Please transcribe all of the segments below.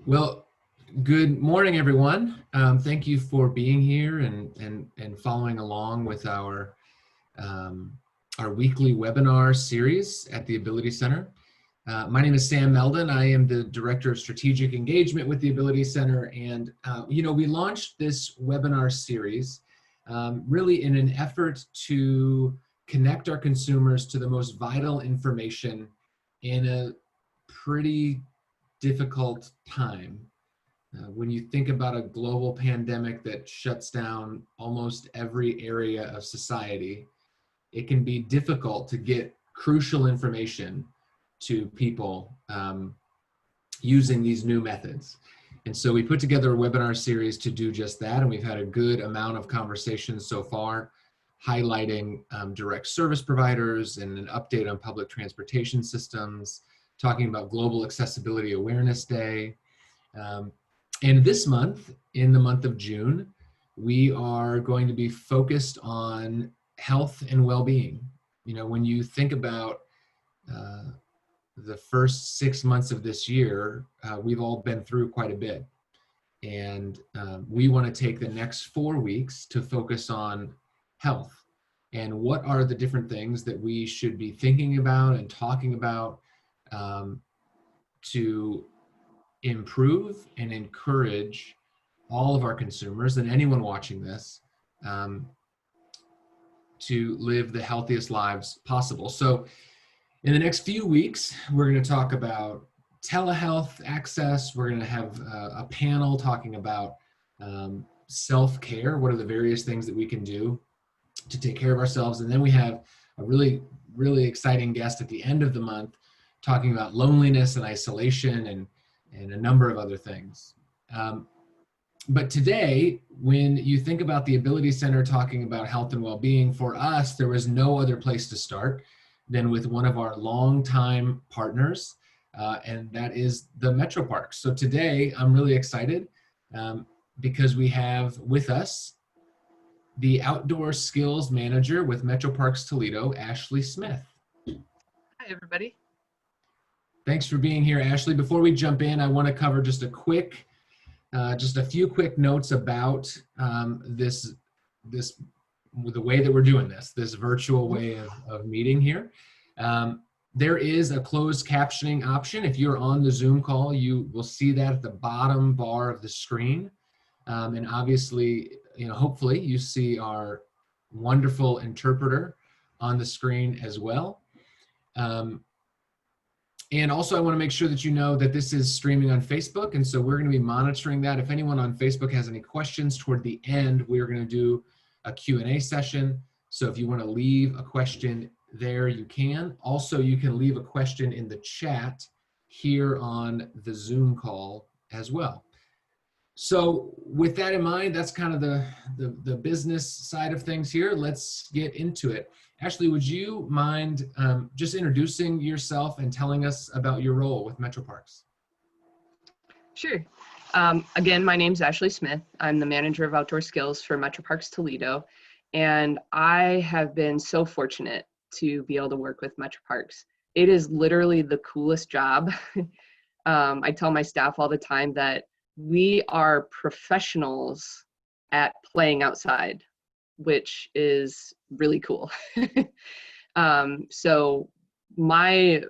Well, good morning, everyone. Thank you for being here and following along with our weekly webinar series at the Ability Center. My name is Sam Meldon. I am the Director of Strategic Engagement with the Ability Center, and we launched this webinar series really in an effort to connect our consumers to the most vital information in a pretty difficult time. When you think about a global pandemic that shuts down almost every area of society, it can be difficult to get crucial information to people using these new methods. And so we put together a webinar series to do just that, and we've had a good amount of conversations so far, highlighting direct service providers and an update on public transportation systems, talking about Global Accessibility Awareness Day. And this month, in the month of June, we are going to be focused on health and well-being. You know, when you think about the first 6 months of this year, we've all been through quite a bit. And we want to take the next 4 weeks to focus on health and what are the different things that we should be thinking about and talking about to improve and encourage all of our consumers and anyone watching this to live the healthiest lives possible. So in the next few weeks, we're going to talk about telehealth access. We're going to have a panel talking about self-care. What are the various things that we can do to take care of ourselves? And then we have a really, really exciting guest at the end of the month talking about loneliness and isolation and a number of other things. But today, when you think about the Ability Center talking about health and well-being, for us, there was no other place to start than with one of our longtime partners, and that is the Metroparks. So today, I'm really excited because we have with us the Outdoor Skills Manager with Metroparks Toledo, Ashley Smith. Hi, everybody. Thanks for being here, Ashley. Before we jump in, I want to cover just a few quick notes about the way that we're doing this virtual way of meeting here. There is a closed captioning option. If you're on the Zoom call, you will see that at the bottom bar of the screen. And obviously, hopefully you see our wonderful interpreter on the screen as well. And also I want to make sure that you know that this is streaming on Facebook, and so we're going to be monitoring that. If anyone on Facebook has any questions toward the end, we're going to do a Q&A session. So if you want to leave a question there, you can. Also, you can leave a question in the chat here on the Zoom call as well. So with that in mind, that's kind of the business side of things here. Let's get into it. Ashley, would you mind just introducing yourself and telling us about your role with Metroparks? Sure. Again, my name's Ashley Smith. I'm the manager of outdoor skills for Metroparks Toledo, and I have been so fortunate to be able to work with Metroparks. It is literally the coolest job. I tell my staff all the time that we are professionals at playing outside, which is really cool. So my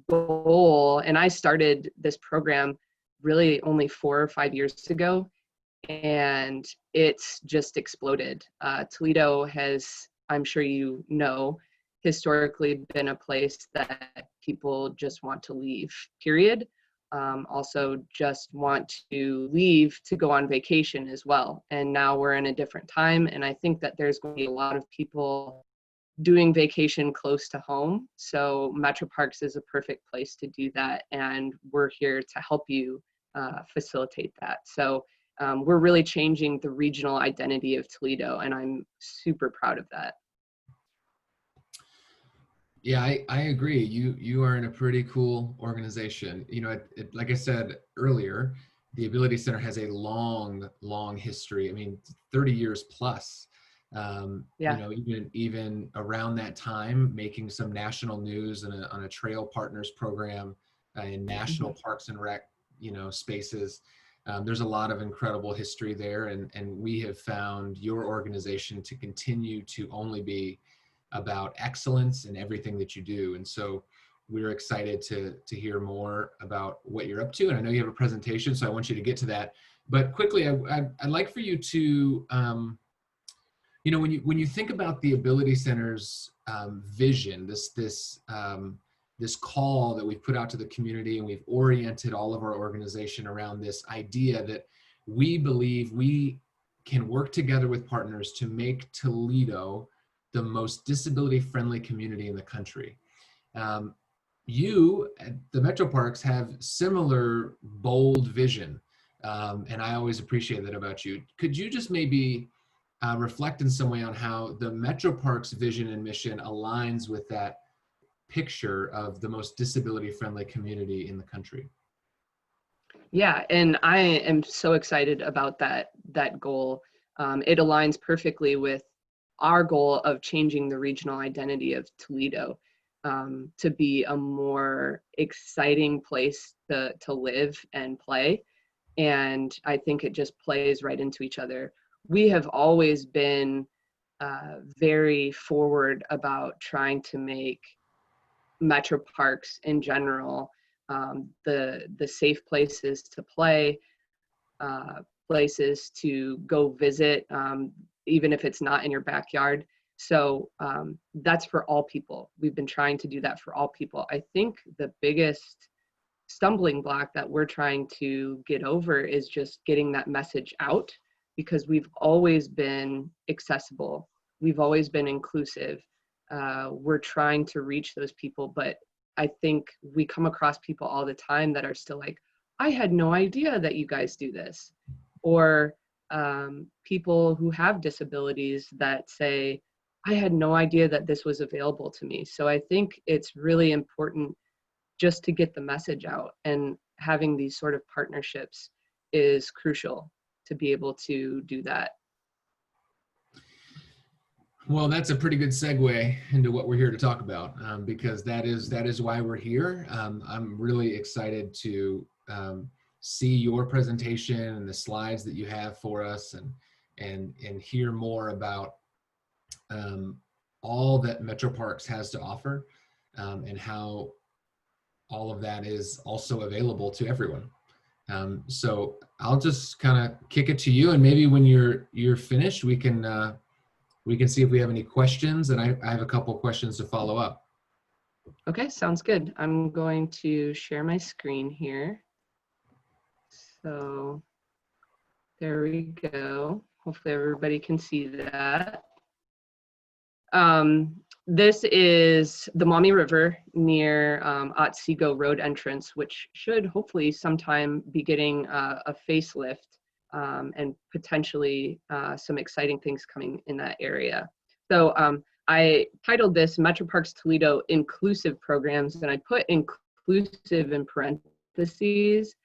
goal, and I started this program really only 4 or 5 years ago, and it's just exploded. Toledo has, I'm sure you know, historically been a place that people just want to leave, period. Also just want to leave to go on vacation as well. And now we're in a different time, and I think that there's going to be a lot of people doing vacation close to home. So Metroparks is a perfect place to do that, and we're here to help you facilitate that. So we're really changing the regional identity of Toledo, and I'm super proud of that. Yeah, I agree. You are in a pretty cool organization. Like I said earlier, the Ability Center has a long history. I mean, 30 years plus. Yeah. Even around that time, making some national news on a Trail Partners program in National Parks and Rec spaces. There's a lot of incredible history there, and we have found your organization to continue to only be about excellence in everything that you do. And so we're excited to hear more about what you're up to. And I know you have a presentation, so I want you to get to that. But quickly, I'd like for you to, when you think about the Ability Center's vision, this call that we've put out to the community, and we've oriented all of our organization around this idea that we believe we can work together with partners to make Toledo the most disability-friendly community in the country. You at the Metroparks have similar bold vision, and I always appreciate that about you. Could you just maybe reflect in some way on how the Metroparks vision and mission aligns with that picture of the most disability-friendly community in the country? Yeah, and I am so excited about that goal. It aligns perfectly with our goal of changing the regional identity of Toledo to be a more exciting place to live and play. And I think it just plays right into each other. We have always been very forward about trying to make Metroparks in general the safe places to play, places to go visit, even if it's not in your backyard. So that's for all people. We've been trying to do that for all people. I think the biggest stumbling block that we're trying to get over is just getting that message out, because we've always been accessible. We've always been inclusive. We're trying to reach those people, but I think we come across people all the time that are still like, I had no idea that you guys do this. Or people who have disabilities that say, I had no idea that this was available to me. So I think it's really important just to get the message out, and having these sort of partnerships is crucial to be able to do that. Well, that's a pretty good segue into what we're here to talk about, because that is why we're here. I'm really excited to see your presentation and the slides that you have for us, and hear more about all that Metroparks has to offer, and how all of that is also available to everyone. So I'll just kind of kick it to you, and maybe when you're finished, we can see if we have any questions, and I have a couple questions to follow up. Okay, sounds good. I'm going to share my screen here. So there we go. Hopefully everybody can see that. This is the Maumee River near Otsego Road entrance, which should hopefully sometime be getting a facelift, and potentially some exciting things coming in that area. So I titled this Metroparks Toledo Inclusive Programs, and I put inclusive in parentheses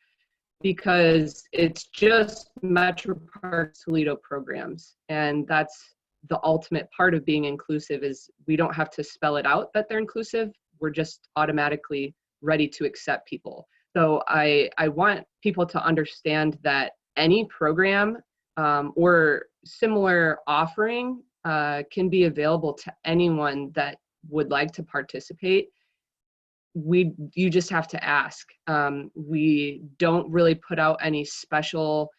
because it's just Metroparks Toledo programs, and that's the ultimate part of being inclusive. Is we don't have to spell it out that they're inclusive. We're just automatically ready to accept people. So I want people to understand that any program or similar offering can be available to anyone that would like to participate. You just have to ask. We don't really put out any special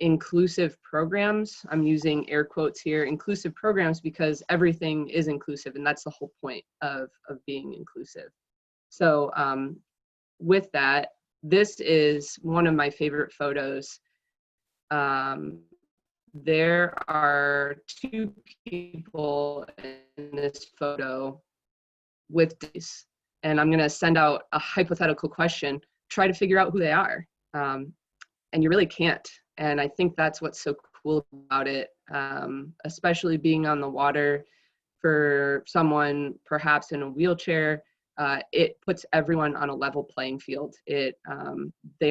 inclusive programs. I'm using air quotes here, inclusive programs, because everything is inclusive, and that's the whole point of being inclusive. So with that, this is one of my favorite photos. There are two people in this photo with these, and I'm going to send out a hypothetical question. Try to figure out who they are, and you really can't. And I think that's what's so cool about it, especially being on the water. For someone perhaps in a wheelchair, it puts everyone on a level playing field. They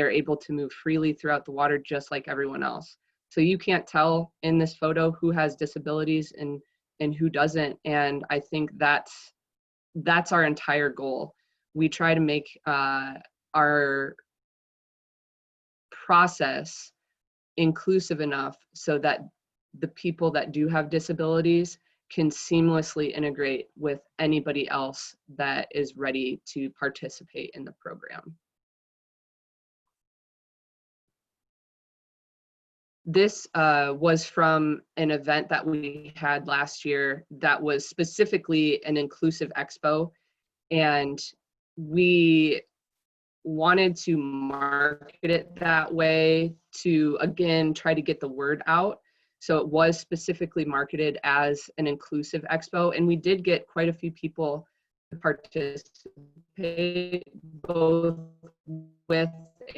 are able to move freely throughout the water just like everyone else. So you can't tell in this photo who has disabilities and who doesn't. And I think that's our entire goal. We try to make our process inclusive enough so that the people that do have disabilities can seamlessly integrate with anybody else that is ready to participate in the program. This was from an event that we had last year that was specifically an inclusive expo, and we wanted to market it that way to, again, try to get the word out. So it was specifically marketed as an inclusive expo, and we did get quite a few people to participate, both with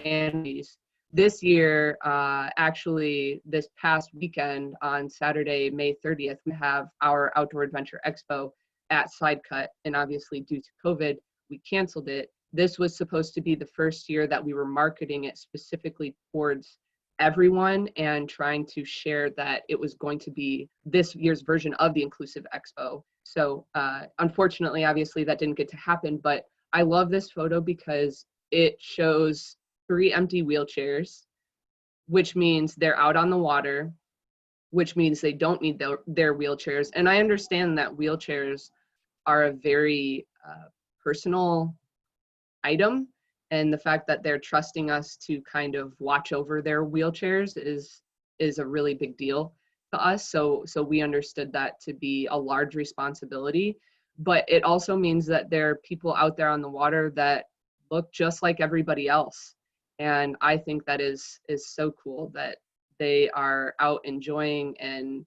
and these. This year, actually, this past weekend on Saturday, May 30th, we have our Outdoor Adventure Expo at Sidecut, and obviously due to COVID, we canceled it. This was supposed to be the first year that we were marketing it specifically towards everyone and trying to share that it was going to be this year's version of the Inclusive Expo. So unfortunately, obviously, that didn't get to happen, but I love this photo because it shows 3 empty wheelchairs, which means they're out on the water, which means they don't need their wheelchairs. And I understand that wheelchairs are a very personal item, and the fact that they're trusting us to kind of watch over their wheelchairs is a really big deal to us. So we understood that to be a large responsibility, but it also means that there are people out there on the water that look just like everybody else. And I think that is so cool that they are out enjoying and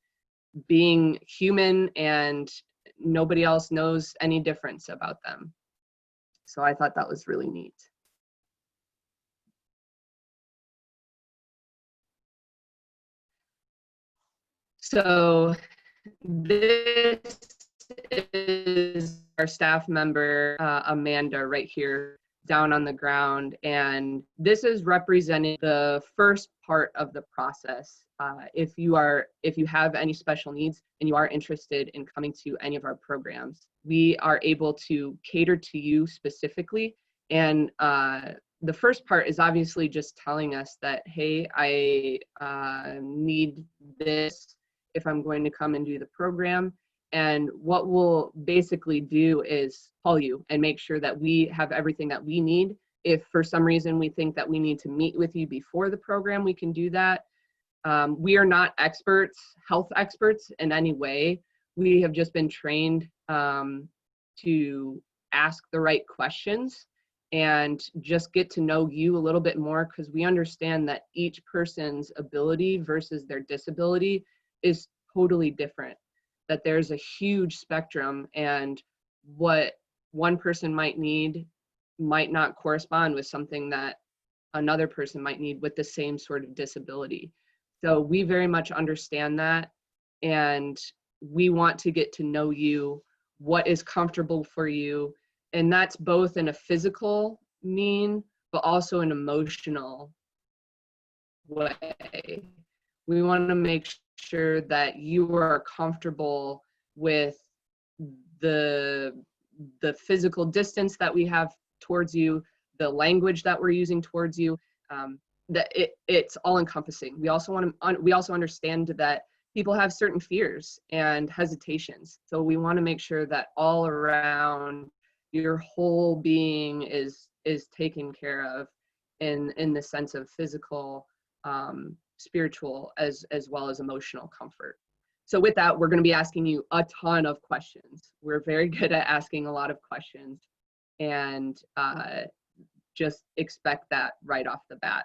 being human, and nobody else knows any difference about them. So I thought that was really neat. So this is our staff member, Amanda, right here down on the ground. And this is representing the first part of the process. If you have any special needs and you are interested in coming to any of our programs, we are able to cater to you specifically. And the first part is obviously just telling us that, hey, I need this if I'm going to come and do the program. And what we'll basically do is call you and make sure that we have everything that we need. If for some reason we think that we need to meet with you before the program, we can do that. We are not experts, health experts in any way. We have just been trained to ask the right questions and just get to know you a little bit more, because we understand that each person's ability versus their disability is totally different, that there's a huge spectrum, and what one person might need might not correspond with something that another person might need with the same sort of disability. So we very much understand that, and we want to get to know you, what is comfortable for you, and that's both in a physical mean, but also an emotional way. We want to make sure that you are comfortable with the physical distance that we have towards you, the language that we're using towards you, that it's all encompassing. We also understand that people have certain fears and hesitations. So we want to make sure that all around your whole being is taken care of in the sense of physical, spiritual, as well as emotional comfort. So with that, we're going to be asking you a ton of questions. We're very good at asking a lot of questions, and just expect that right off the bat.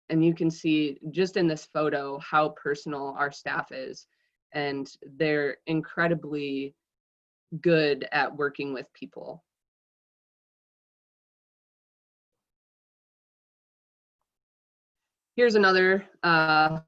And you can see just in this photo how personal our staff is, and they're incredibly good at working with people. Here's another fun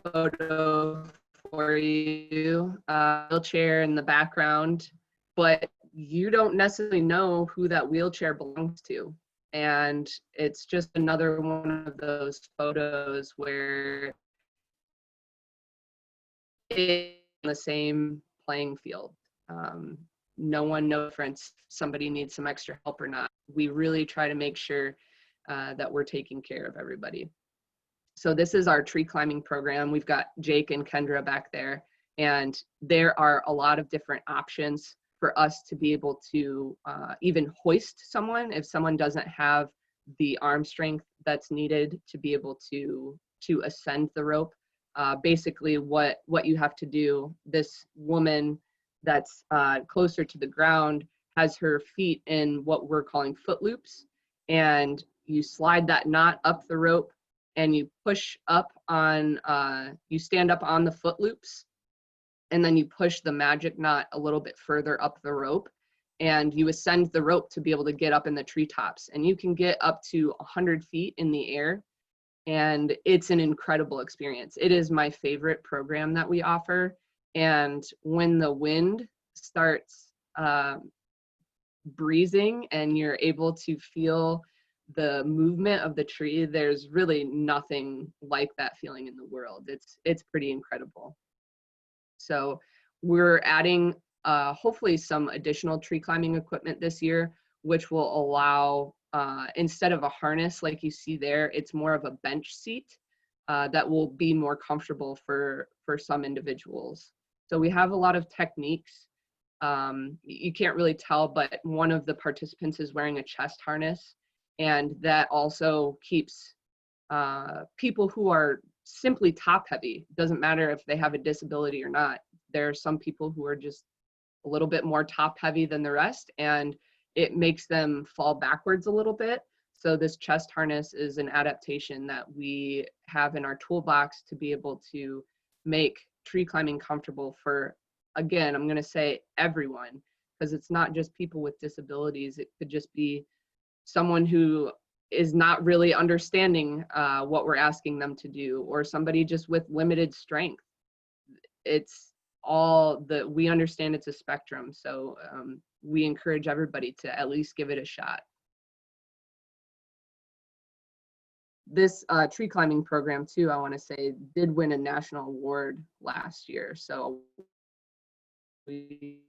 photo for you. Wheelchair in the background, but you don't necessarily know who that wheelchair belongs to. And it's just another one of those photos where it's on the same playing field. No one knows if somebody needs some extra help or not. We really try to make sure that we're taking care of everybody. So this is our tree climbing program. We've got Jake and Kendra back there, and there are a lot of different options for us to be able to even hoist someone if someone doesn't have the arm strength that's needed to be able to ascend the rope. Basically what you have to do, this woman that's closer to the ground has her feet in what we're calling foot loops, and you slide that knot up the rope and you push up on, you stand up on the foot loops, and then you push the magic knot a little bit further up the rope, and you ascend the rope to be able to get up in the treetops. And you can get up to 100 feet in the air, and it's an incredible experience. It is my favorite program that we offer. And when the wind starts breezing and you're able to feel the movement of the tree, there's really nothing like that feeling in the world. It's pretty incredible. So we're adding hopefully some additional tree climbing equipment this year, which will allow, instead of a harness like you see there, it's more of a bench seat that will be more comfortable for some individuals. So we have a lot of techniques. You can't really tell, but one of the participants is wearing a chest harness, and that also keeps people who are simply top heavy. Doesn't matter if they have a disability or not. There are some people who are just a little bit more top heavy than the rest, and it makes them fall backwards a little bit. So this chest harness is an adaptation that we have in our toolbox to be able to make tree climbing comfortable for, again, I'm going to say everyone, because it's not just people with disabilities. It could just be someone who is not really understanding what we're asking them to do, or somebody just with limited strength. It's all that we understand. It's a spectrum. So we encourage everybody to at least give it a shot. This tree climbing program too, I want to say, did win a national award last year. So we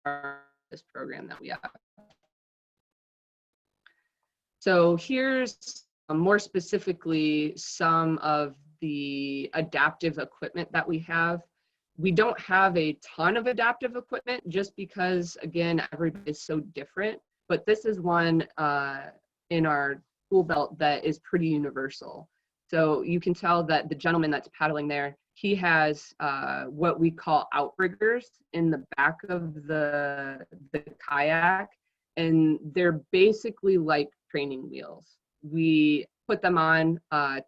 are this program that we have. So here's more specifically some of the adaptive equipment that we have. We don't have a ton of adaptive equipment just because, again, everybody is so different, but this is one in our tool belt that is pretty universal. So you can tell that the gentleman that's paddling there, he has what we call outriggers in the back of the kayak, and they're basically like training wheels. We put them on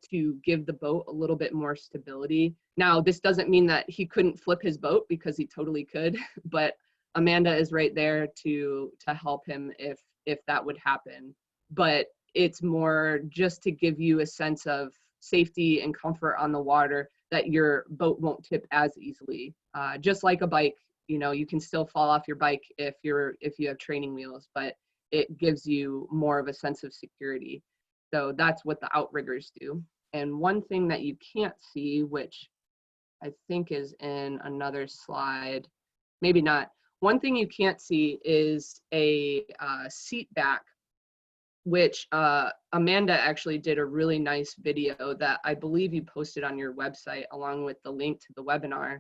to give the boat a little bit more stability. Now, this doesn't mean that he couldn't flip his boat, because he totally could, but Amanda is right there to help him if that would happen. But it's more just to give you a sense of safety and comfort on the water, that your boat won't tip as easily. Just like a bike, you know, you can still fall off your bike if you have training wheels, but it gives you more of a sense of security. So that's what the outriggers do. And one thing that you can't see, which I think is in another slide, maybe not. One thing you can't see is a seat back, which Amanda actually did a really nice video that I believe you posted on your website along with the link to the webinar.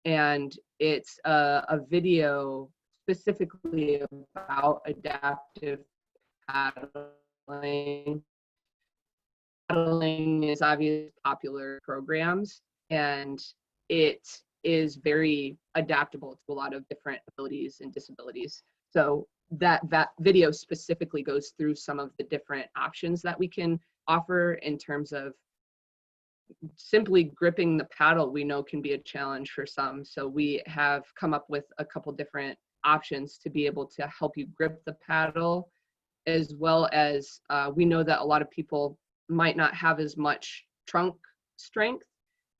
And it's a video specifically about adaptive paddling. Paddling is obviously popular programs, and it is very adaptable to a lot of different abilities and disabilities. So that video specifically goes through some of the different options that we can offer in terms of simply gripping the paddle. We know can be a challenge for some. So we have come up with a couple different options to be able to help you grip the paddle, as well as we know that a lot of people might not have as much trunk strength.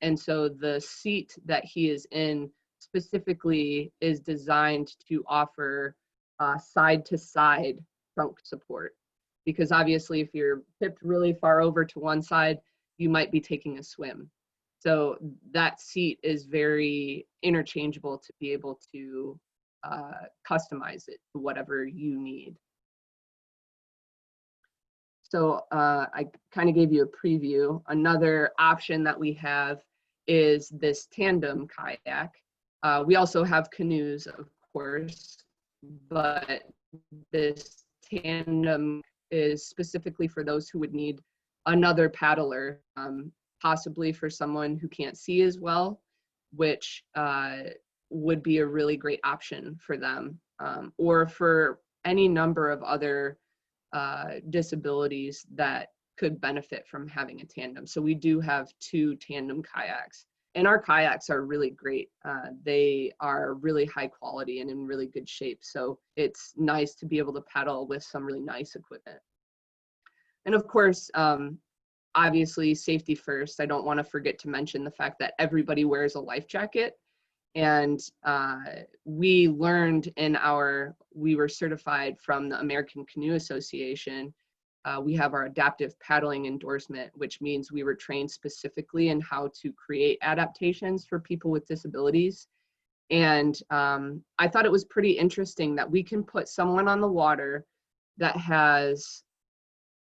And so the seat that he is in specifically is designed to offer side-to-side trunk support. Because obviously if you're tipped really far over to one side, you might be taking a swim. So that seat is very interchangeable to be able to customize it to whatever you need. So I kind of gave you a preview. Another option that we have is this tandem kayak. We also have canoes, of course, but this tandem is specifically for those who would need another paddler, possibly for someone who can't see as well, which would be a really great option for them, or for any number of other disabilities that could benefit from having a tandem. So we do have 2 tandem kayaks, and our kayaks are really great. They are really high quality and in really good shape. So it's nice to be able to paddle with some really nice equipment. And of course, obviously safety first. I don't want to forget to mention the fact that everybody wears a life jacket. And we learned we were certified from the American Canoe Association. We have our adaptive paddling endorsement, which means we were trained specifically in how to create adaptations for people with disabilities. And I thought it was pretty interesting that we can put someone on the water that has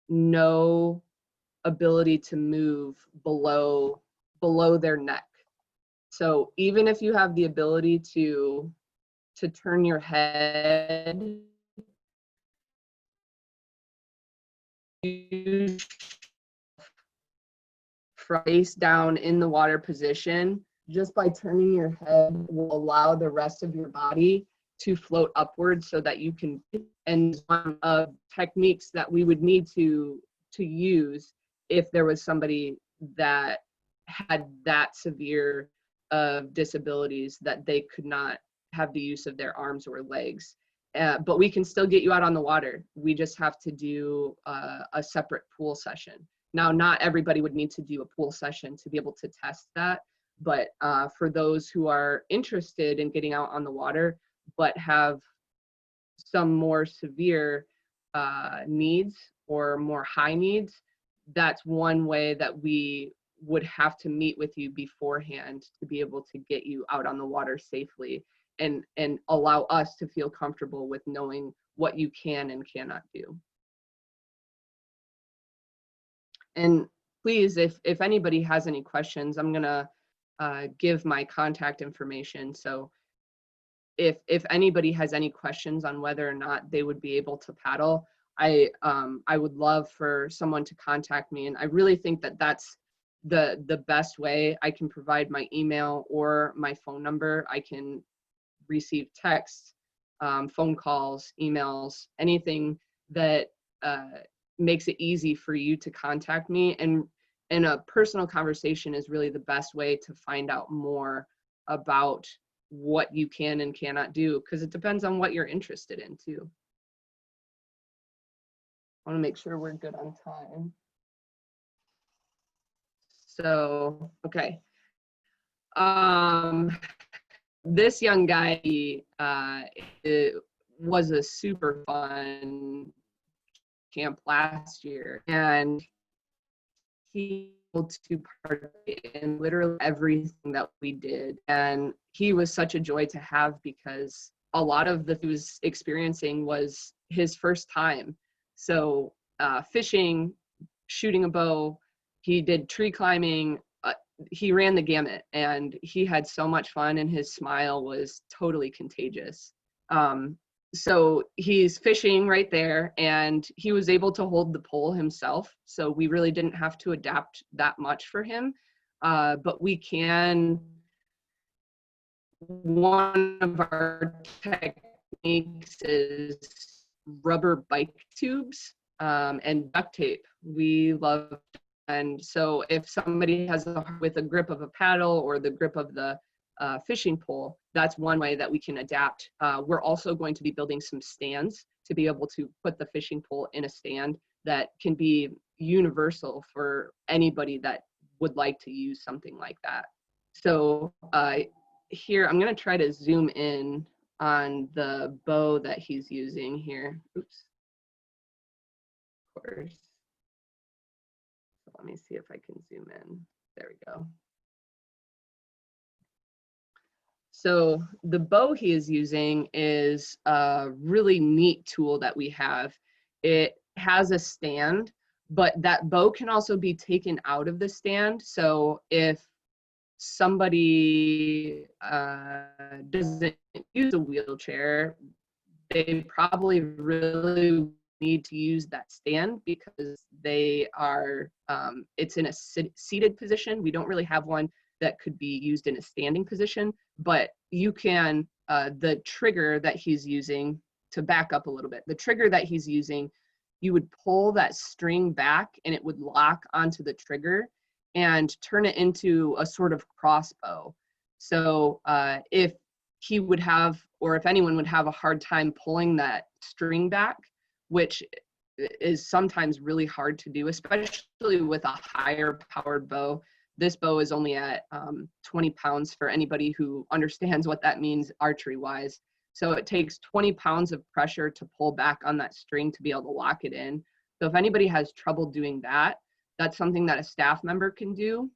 no ability to move below their neck. So even if you have the ability to turn your head, face down in the water position, just by turning your head will allow the rest of your body to float upwards so that you can, and one of techniques that we would need to use if there was somebody that had that severe of disabilities that they could not have the use of their arms or legs. But we can still get you out on the water. We just have to do a separate pool session. Now, not everybody would need to do a pool session to be able to test that, but for those who are interested in getting out on the water but have some more severe needs or more high needs, that's one way that we would have to meet with you beforehand to be able to get you out on the water safely and allow us to feel comfortable with knowing what you can and cannot do. And please, if anybody has any questions, I'm gonna give my contact information. So if anybody has any questions on whether or not they would be able to paddle, I would love for someone to contact me. And I really think that that's the best way. I can provide my email or my phone number. I can receive texts, phone calls, emails, anything that makes it easy for you to contact me. And a personal conversation is really the best way to find out more about what you can and cannot do, because it depends on what you're interested in too. I want to make sure we're good on time. So, okay. This young guy, it was a super fun camp last year, and he was able to participate in literally everything that we did. And he was such a joy to have, because a lot of the he was experiencing was his first time. So fishing, shooting a bow, he did tree climbing, he ran the gamut, and he had so much fun, and his smile was totally contagious. So he's fishing right there, and he was able to hold the pole himself. So we really didn't have to adapt that much for him. But we can, one of our techniques is rubber bike tubes and duct tape. We love, and so if somebody has with a grip of a paddle or the grip of the fishing pole, that's one way that we can adapt. We're also going to be building some stands to be able to put the fishing pole in a stand that can be universal for anybody that would like to use something like that. So here, I'm going to try to zoom in on the bow that he's using here. Oops. Of course. So let me see if I can zoom in. There we go. So the bow he is using is a really neat tool that we have. It has a stand, but that bow can also be taken out of the stand. So if somebody doesn't use a wheelchair, they probably really need to use that stand because they are, it's in a seated position. We don't really have one that could be used in a standing position, but you can, the trigger that he's using, to back up a little bit, the trigger that he's using, you would pull that string back and it would lock onto the trigger and turn it into a sort of crossbow. So if he would have, or if anyone would have a hard time pulling that string back, which is sometimes really hard to do, especially with a higher powered bow. This bow is only at 20 pounds for anybody who understands what that means archery wise. So it takes 20 pounds of pressure to pull back on that string to be able to lock it in. So if anybody has trouble doing that, that's something that a staff member can do.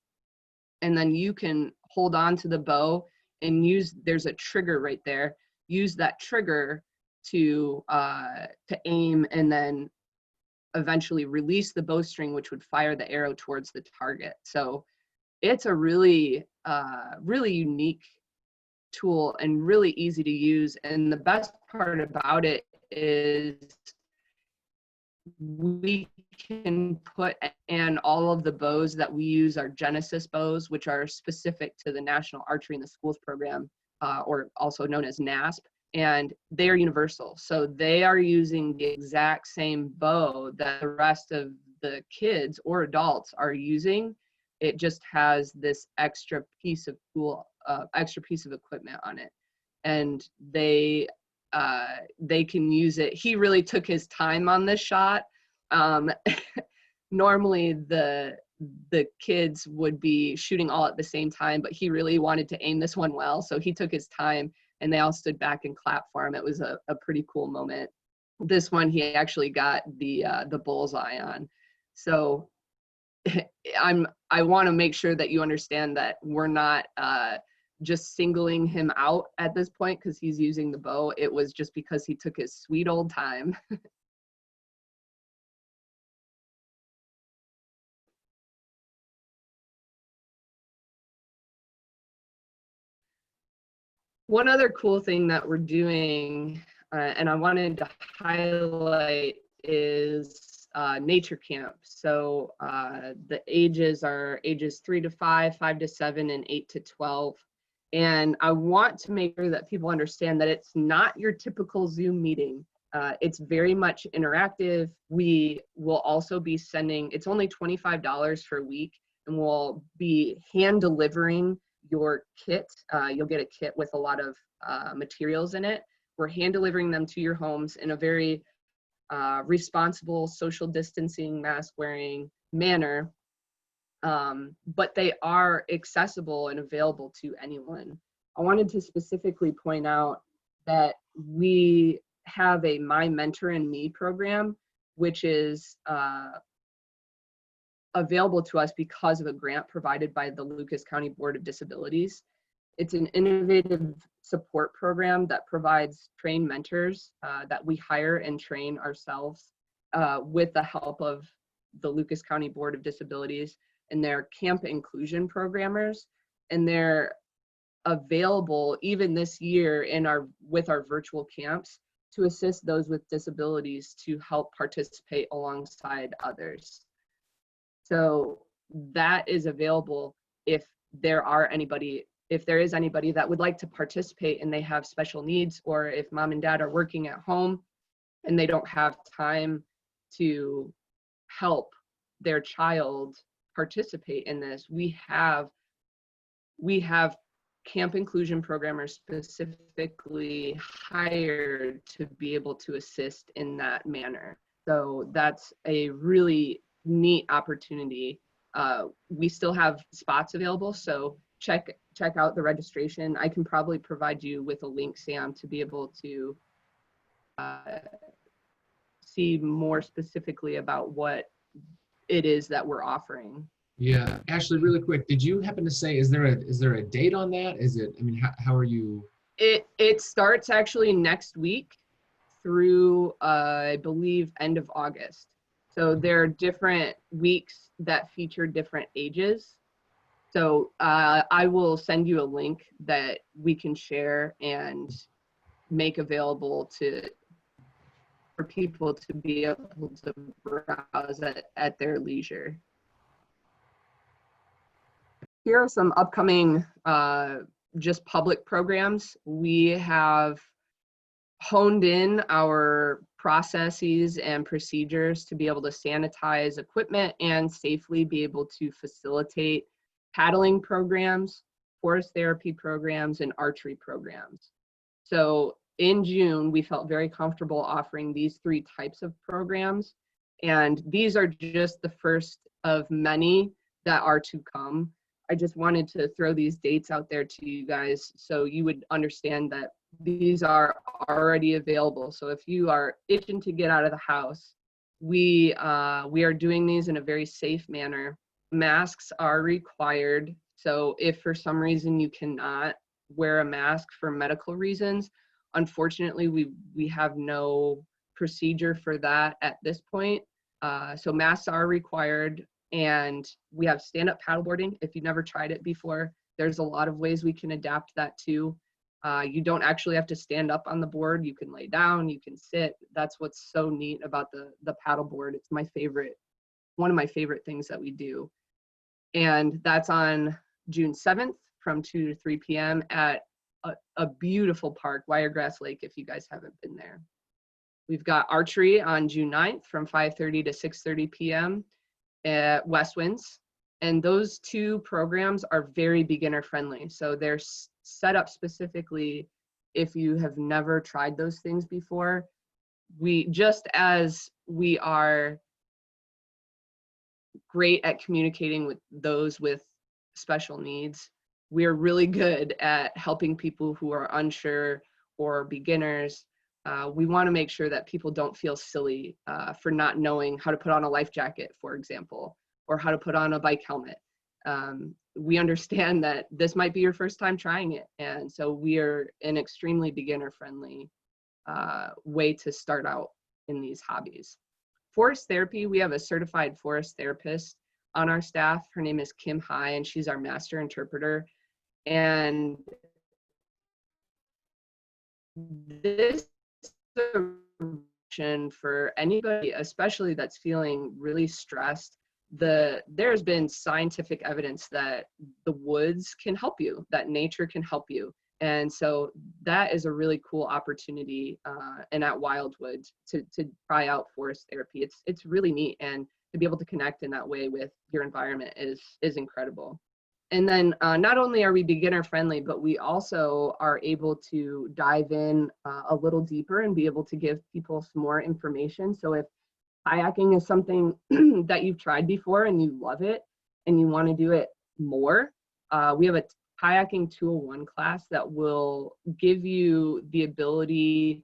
And then you can hold on to the bow and use, there's a trigger right there, use that trigger to aim and then eventually release the bowstring, which would fire the arrow towards the target. So it's a really, really unique tool and really easy to use. And the best part about it is we can put in all of the bows that we use are Genesis bows, which are specific to the National Archery in the Schools program, or also known as NASP, and they are universal. So they are using the exact same bow that the rest of the kids or adults are using. It just has this extra piece of tool, extra piece of equipment on it, and they can use it. He really took his time on this shot. Normally the kids would be shooting all at the same time, but he really wanted to aim this one well, so he took his time and they all stood back and clapped for him. It was a pretty cool moment. This one he actually got the bullseye on. So I want to make sure that you understand that we're not just singling him out at this point because he's using the bow. It was just because he took his sweet old time. One other cool thing that we're doing, and I wanted to highlight, is nature camp. So the ages are ages 3 to 5, 5 to 7, and 8 to 12. And I want to make sure that people understand that it's not your typical Zoom meeting. It's very much interactive. We will also be sending, it's only $25 for a week, and we'll be hand delivering your kit. You'll get a kit with a lot of materials in it. We're hand delivering them to your homes in a very responsible, social distancing, mask wearing manner. But they are accessible and available to anyone. I wanted to specifically point out that we have a My Mentor and Me program, which is available to us because of a grant provided by the Lucas County Board of Disabilities. It's an innovative support program that provides trained mentors that we hire and train ourselves with the help of the Lucas County Board of Disabilities, and they're camp inclusion programmers, and they're available even this year with our virtual camps to assist those with disabilities to help participate alongside others. So that is available if there is anybody that would like to participate and they have special needs, or if mom and dad are working at home and they don't have time to help their child participate in this. We have camp inclusion programmers specifically hired to be able to assist in that manner. So that's a really neat opportunity. We still have spots available, so check out the registration. I can probably provide you with a link, Sam, to be able to see more specifically about what it is that we're offering. Yeah, Ashley, really quick, did you happen to say, is there a date on that? Is it, I mean, how are you? It starts actually next week through, I believe, end of August. So there are different weeks that feature different ages. So I will send you a link that we can share and make available for people to be able to browse at their leisure. Here are some upcoming just public programs. We have honed in our processes and procedures to be able to sanitize equipment and safely be able to facilitate paddling programs, forest therapy programs, and archery programs. So in June, we felt very comfortable offering these 3 types of programs. And these are just the first of many that are to come. I just wanted to throw these dates out there to you guys so you would understand that these are already available. So if you are itching to get out of the house, we are doing these in a very safe manner. Masks are required. So if for some reason you cannot wear a mask for medical reasons, unfortunately, we have no procedure for that at this point. So masks are required, and we have stand-up paddleboarding. If you've never tried it before, there's a lot of ways we can adapt that too. You don't actually have to stand up on the board. You can lay down, you can sit. That's what's so neat about the paddleboard. It's my favorite, one of my favorite things that we do. And that's on June 7th from 2 to 3 p.m. at a beautiful park, Wiregrass Lake, if you guys haven't been there. We've got archery on June 9th from 5:30 to 6:30 p.m. at West Winds. And those 2 programs are very beginner friendly. So they're set up specifically if you have never tried those things before. Just as we are great at communicating with those with special needs, we are really good at helping people who are unsure or beginners. We want to make sure that people don't feel silly for not knowing how to put on a life jacket, for example, or how to put on a bike helmet. We understand that this might be your first time trying it. And so we are an extremely beginner friendly way to start out in these hobbies. Forest therapy, we have a certified forest therapist on our staff. Her name is Kim Hai, and she's our master interpreter. And this for anybody, especially that's feeling really stressed, there's been scientific evidence that the woods can help you, that nature can help you. And so that is a really cool opportunity and at Wildwood to try out forest therapy. It's really neat, and to be able to connect in that way with your environment is incredible. And then not only are we beginner friendly, but we also are able to dive in a little deeper and be able to give people some more information. So if kayaking is something that you've tried before and you love it and you want to do it more, we have a kayaking 201 class that will give you the ability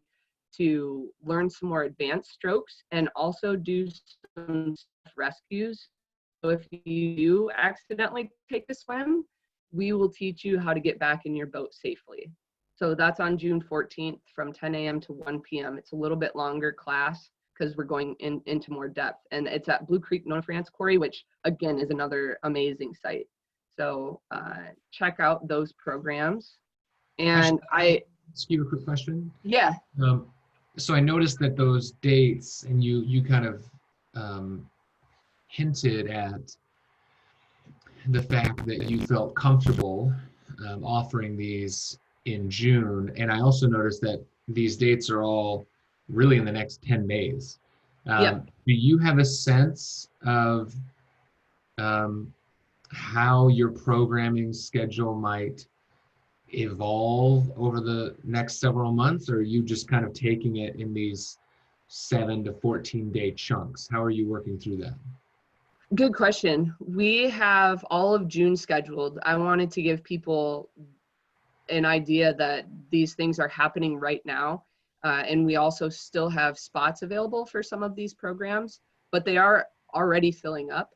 to learn some more advanced strokes and also do some rescues. So if you do accidentally take a swim, we will teach you how to get back in your boat safely. So that's on June 14th from 10 a.m. to 1 p.m. It's a little bit longer class because we're going into more depth. And it's at Blue Creek, North France Quarry, which again is another amazing site. So check out those programs. And I ask you a quick question. Yeah. So I noticed that those dates, and you kind of hinted at the fact that you felt comfortable offering these in June. And I also noticed that these dates are all really in the next 10 days. Yep. Do you have a sense of how your programming schedule might evolve over the next several months, or are you just kind of taking it in these 7 to 14 day chunks? How are you working through that? Good question. We have all of June scheduled. I wanted to give people an idea that these things are happening right now. And we also still have spots available for some of these programs, but they are already filling up.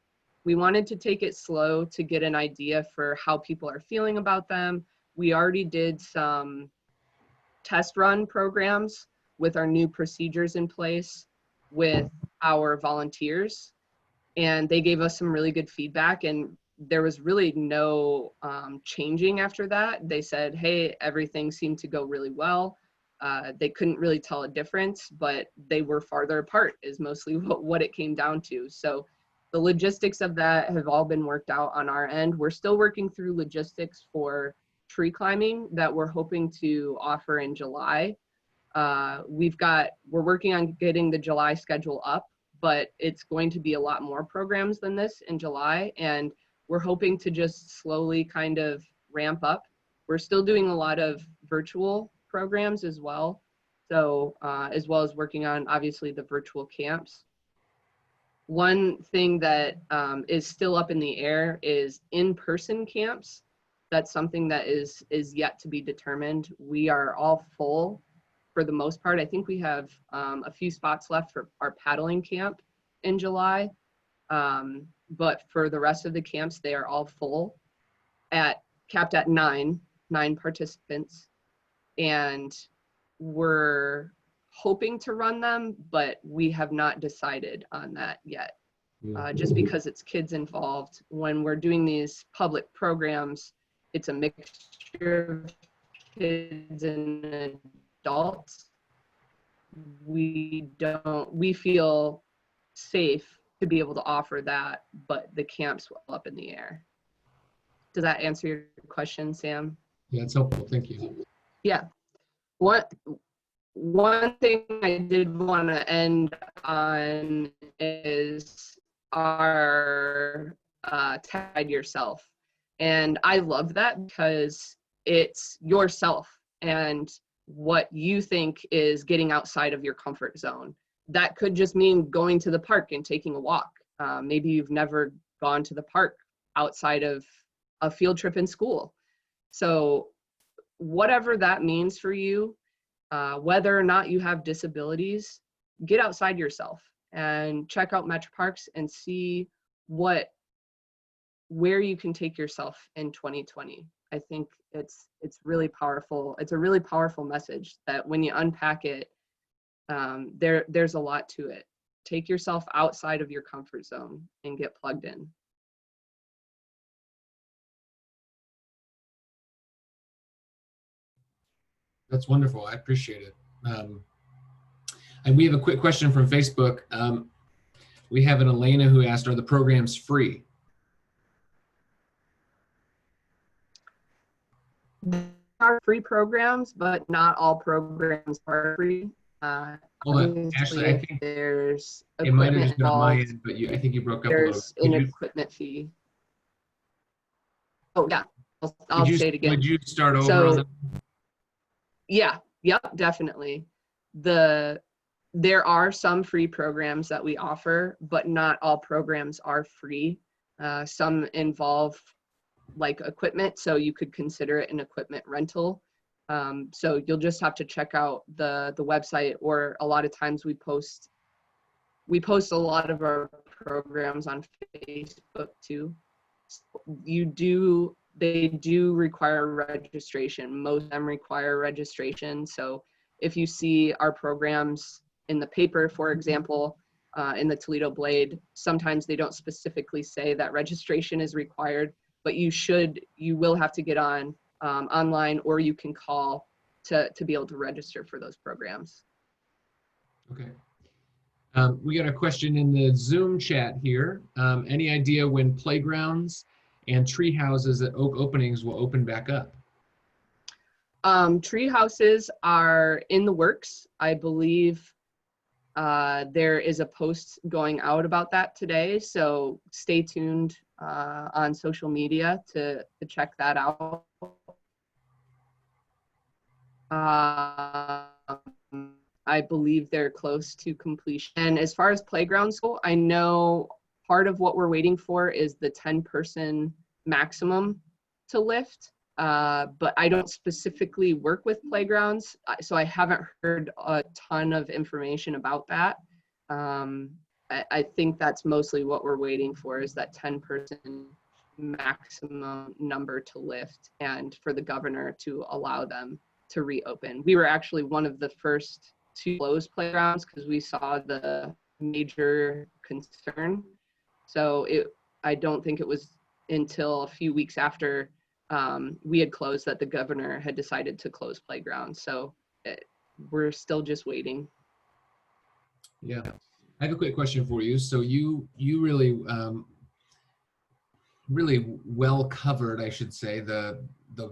We wanted to take it slow to get an idea for how people are feeling about them. We already did some test run programs with our new procedures in place. with our volunteers, and they gave us some really good feedback, and there was really no changing after that. They said, hey, everything seemed to go really well. They couldn't really tell a difference, but they were farther apart is mostly what it came down to. So the logistics of that have all been worked out on our end. We're still working through logistics for tree climbing that we're hoping to offer in July. We're working on getting the July schedule up, but it's going to be a lot more programs than this in July. And we're hoping to just slowly kind of ramp up. We're still doing a lot of virtual programs as well. So as well as working on obviously the virtual camps. One thing that is still up in the air is in-person camps. That's something that is yet to be determined. We are all full for the most part. I think we have a few spots left for our paddling camp in July. But for the rest of the camps, they are all full, capped at nine participants. And we're hoping to run them, but we have not decided on that yet. Just because it's kids involved. When we're doing these public programs, it's a mixture of kids and adults. We feel safe to be able to offer that, but the camp's up in the air. Does that answer your question, Sam? Yeah, it's helpful. Thank you. Yeah. One thing I did want to end on is our tag yourself. And I love that because it's yourself and what you think is getting outside of your comfort zone. That could just mean going to the park and taking a walk. Maybe you've never gone to the park outside of a field trip in school. So whatever that means for you, whether or not you have disabilities, get outside yourself and check out Metroparks and see where you can take yourself in 2020. I think it's really powerful. It's a really powerful message that when you unpack it, there's a lot to it. Take yourself outside of your comfort zone and get plugged in. That's wonderful. I appreciate it. And we have a quick question from Facebook. We have an Elena who asked, are the programs free? There are free programs, but not all programs are free. Hold on, Ashley, I think there's it might have equipment just been on my involved, end, but I think you broke up a little. there's an equipment fee. Oh yeah, I'll say it again. Would you start over So, on that? yeah, yep, definitely. There are some free programs that we offer, but not all programs are free. Some involve like equipment, so you could consider it an equipment rental. So you'll just have to check out the website, or a lot of times we post a lot of our programs on Facebook too. They do require registration. Most of them require registration. So if you see our programs in the paper, for example, in the Toledo Blade, sometimes they don't specifically say that registration is required, but you will have to get online, or you can call to be able to register for those programs. Okay. We got a question in the Zoom chat here. Any idea when playgrounds and tree houses at Oak openings will open back up? Tree houses are in the works. I believe there is a post going out about that today, so stay tuned on social media to check that out. I believe they're close to completion. And as far as playgrounds go, I know part of what we're waiting for is the 10-person maximum to lift. But I don't specifically work with playgrounds, so I haven't heard a ton of information about that. I think that's mostly what we're waiting for, is that 10-person maximum number to lift, and for the governor to allow them to reopen. We were actually one of the first to close playgrounds because we saw the major concern. So I don't think it was until a few weeks after we had closed that the governor had decided to close playgrounds. So we're still just waiting. Yeah. I have a quick question for you. So you really really well covered, I should say, the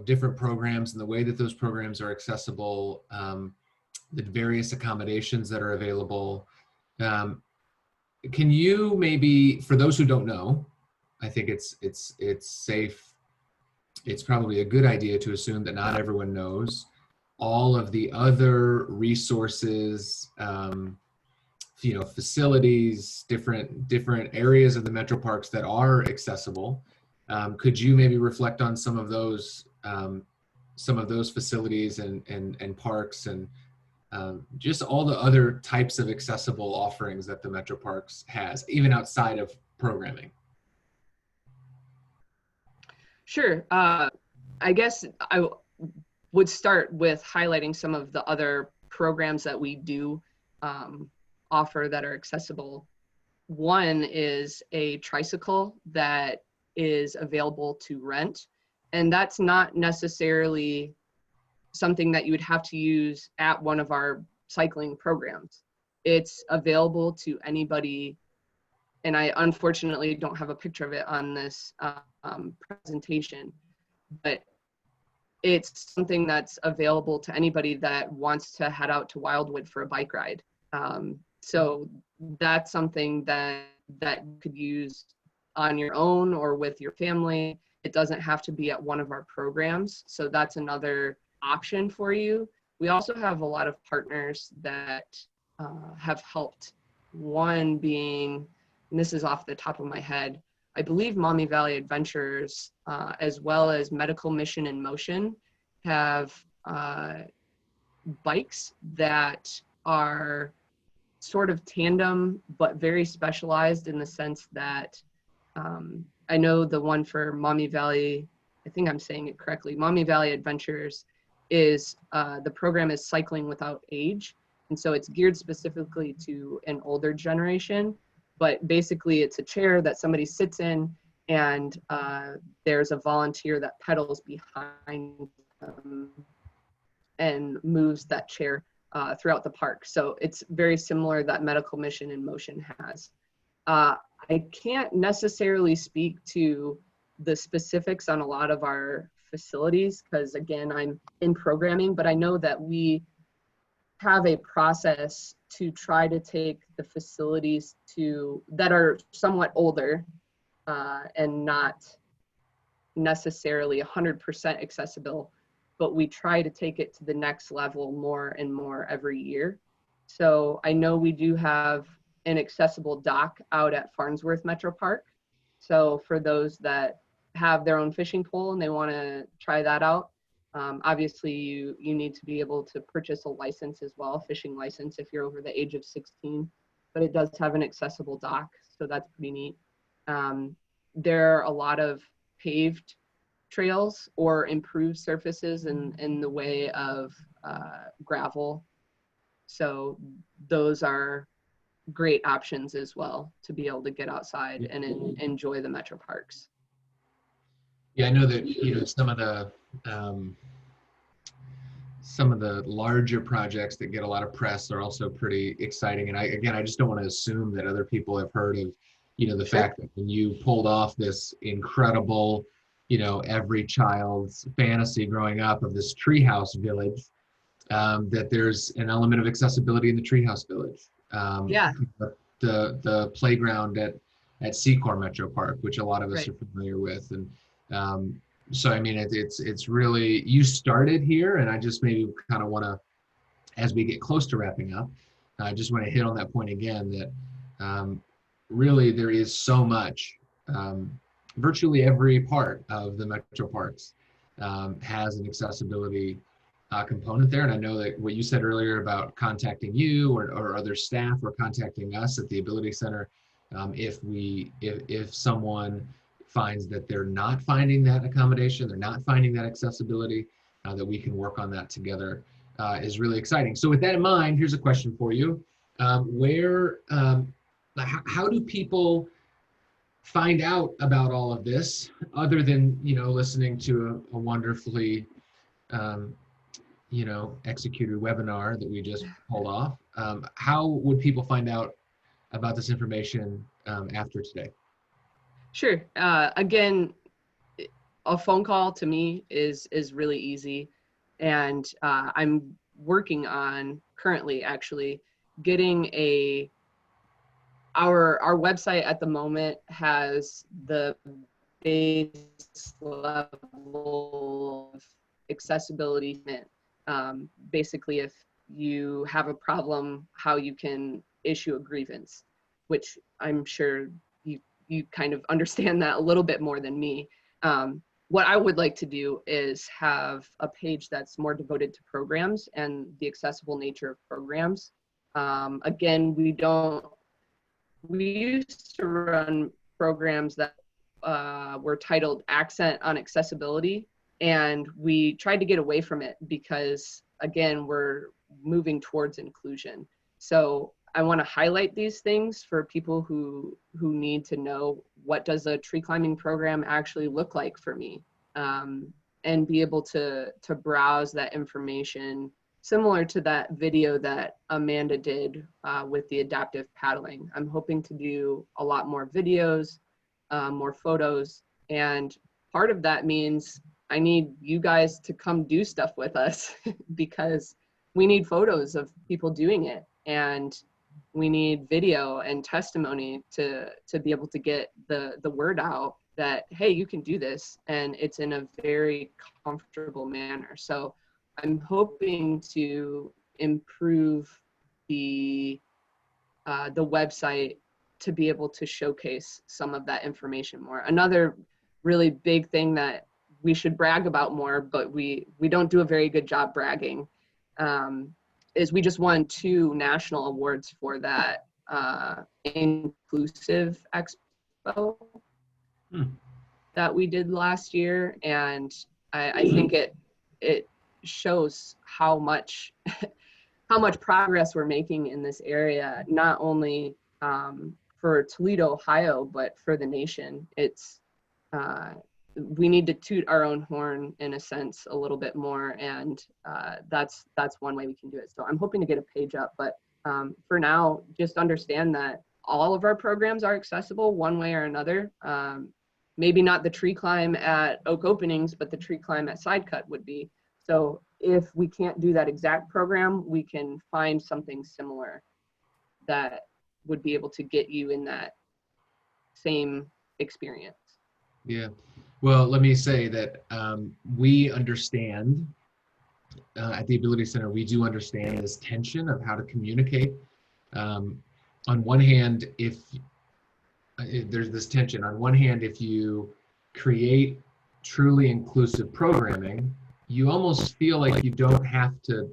different programs and the way that those programs are accessible, the various accommodations that are available. Can you maybe, for those who don't know, I think it's safe, it's probably a good idea to assume that not everyone knows all of the other resources, facilities, different areas of the metro parks that are accessible. Could you maybe reflect on some of those facilities and parks and just all the other types of accessible offerings that the metro parks has, even outside of programming? Sure. I guess I would start with highlighting some of the other programs that we do offer that are accessible. One is a tricycle that is available to rent, and that's not necessarily something that you would have to use at one of our cycling programs. It's available to anybody, and I unfortunately don't have a picture of it on this presentation, but it's something that's available to anybody that wants to head out to Wildwood for a bike ride. So that's something that you could use on your own or with your family. It doesn't have to be at one of our programs. So that's another option for you. We also have a lot of partners that have helped. One being, and this is off the top of my head, I believe Maumee Valley Adventures, as well as Medical Mission in Motion, have bikes that are sort of tandem, but very specialized in the sense that I know the one for Maumee Valley, I think I'm saying it correctly, Maumee Valley Adventures is, the program is Cycling Without Age. And so it's geared specifically to an older generation, but basically it's a chair that somebody sits in, and there's a volunteer that pedals behind them and moves that chair throughout the park. So it's very similar that Medical Mission in Motion has. I can't necessarily speak to the specifics on a lot of our facilities because, again, I'm in programming, but I know that we have a process to try to take the facilities that are somewhat older and not necessarily 100% accessible, but we try to take it to the next level more and more every year. So I know we do have an accessible dock out at Farnsworth Metro Park. So for those that have their own fishing pole and they want to try that out, obviously you need to be able to purchase a license as well, a fishing license if you're over the age of 16, but it does have an accessible dock, so that's pretty neat. There are a lot of paved trails or improved surfaces in the way of gravel. So those are great options as well to be able to get outside and enjoy the metro parks. Yeah, I know that some of the larger projects that get a lot of press are also pretty exciting. And I just don't want to assume that other people have heard of the fact that when you pulled off this incredible every child's fantasy growing up of this treehouse village, that there's an element of accessibility in the treehouse village. The playground at Secor Metro Park, which a lot of us are familiar with. And so, I mean, it's really, you started here, and I just maybe kind of want to, as we get close to wrapping up, I just want to hit on that point again, that really there is so much, virtually every part of the metro parks has an accessibility component there. And I know that what you said earlier about contacting you or other staff or contacting us at the Ability Center, if someone finds that they're not finding that accommodation, they're not finding that accessibility, that we can work on that together is really exciting. So with that in mind, here's a question for you. How do people find out about all of this other than, listening to a wonderfully, um, executed webinar that we just pulled off? How would people find out about this information after today? Sure. Again, a phone call to me is really easy, and I'm working on currently actually getting our website at the moment has the base level of accessibility. Basically, if you have a problem, how you can issue a grievance, which I'm sure you kind of understand that a little bit more than me. What I would like to do is have a page that's more devoted to programs and the accessible nature of programs. Again, we used to run programs that were titled Accent on Accessibility, and we tried to get away from it because, again, we're moving towards inclusion. So I want to highlight these things for people who need to know, what does a tree climbing program actually look like for me, and be able to browse that information, similar to that video that Amanda did with the adaptive paddling. I'm hoping to do a lot more videos, more photos, and part of that means I need you guys to come do stuff with us because we need photos of people doing it, and we need video and testimony to be able to get the word out that, hey, you can do this, and it's in a very comfortable manner. So I'm hoping to improve the website to be able to showcase some of that information more. Another really big thing that we should brag about more, but we don't do a very good job bragging, is we just won 2 national awards for that inclusive expo that we did last year, and I think it shows how much how much progress we're making in this area, not only for Toledo, Ohio, but for the nation. It's we need to toot our own horn in a sense a little bit more, and that's one way we can do it. So I'm hoping to get a page up, but for now, just understand that all of our programs are accessible one way or another. Maybe not the tree climb at Oak Openings, but the tree climb at Sidecut would be. So if we can't do that exact program, we can find something similar that would be able to get you in that same experience. Yeah. Well, let me say that we understand at the Ability Center, we do understand this tension of how to communicate. On one hand, if there's this tension, on one hand, if you create truly inclusive programming, you almost feel like you don't have to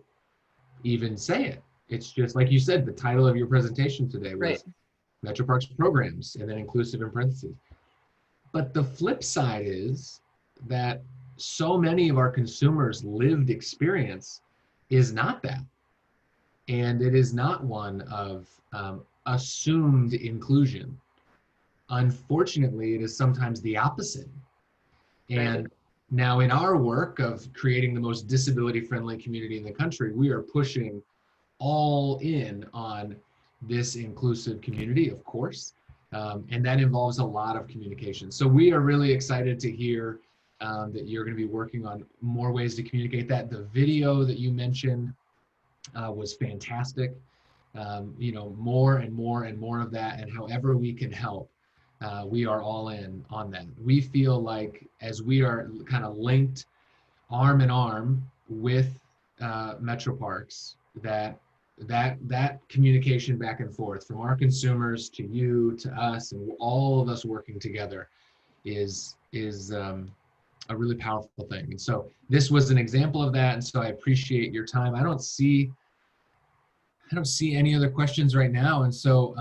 even say it. It's just like you said, the title of your presentation today was Right. Metroparks Programs, and then inclusive in parentheses. But the flip side is that so many of our consumers' lived experience is not that. And it is not one of assumed inclusion. Unfortunately, it is sometimes the opposite. And Right. now in our work of creating the most disability-friendly community in the country, we are pushing all in on this inclusive community, of course. And that involves a lot of communication. So we are really excited to hear that you're going to be working on more ways to communicate that. The video that you mentioned was fantastic. More and more and more of that, and however we can help, we are all in on that. We feel like as we are kind of linked arm in arm with Metroparks, that communication back and forth from our consumers to you to us and all of us working together is a really powerful thing. And so this was an example of that. And so I appreciate your time. I don't see any other questions right now. And so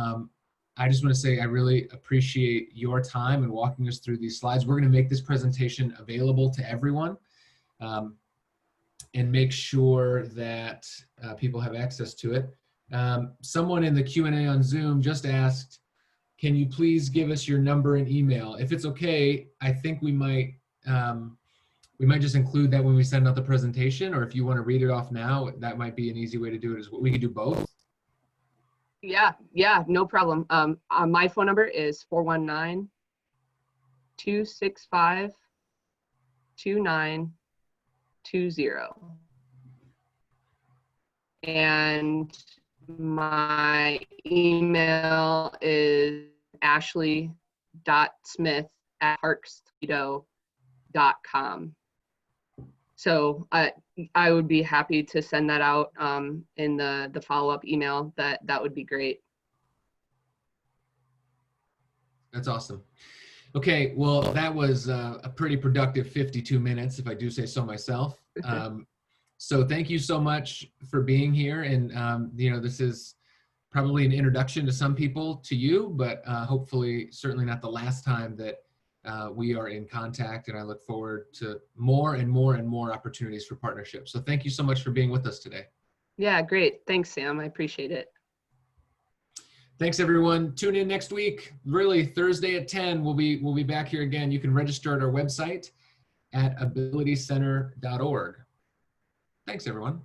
I just want to say I really appreciate your time and walking us through these slides. We're going to make this presentation available to everyone and make sure that people have access to it. Someone in the Q&A on Zoom just asked, can you please give us your number and email? If it's okay, I think we might just include that when we send out the presentation, or if you want to read it off now, that might be an easy way to do it as well. We could do both. Yeah, no problem. My phone number is 419-265-2920. And my email is ashley.smith@parkstoledo.com. So I would be happy to send that out in the follow-up email. That would be great. That's awesome. Okay, well, that was a pretty productive 52 minutes, if I do say so myself. So thank you so much for being here. And, this is probably an introduction to some people to you, but hopefully certainly not the last time that we are in contact. And I look forward to more and more and more opportunities for partnership. So thank you so much for being with us today. Yeah, great. Thanks, Sam. I appreciate it. Thanks, everyone. Tune in next week. Really, Thursday at 10, we'll be back here again. You can register at our website at abilitycenter.org. Thanks, everyone.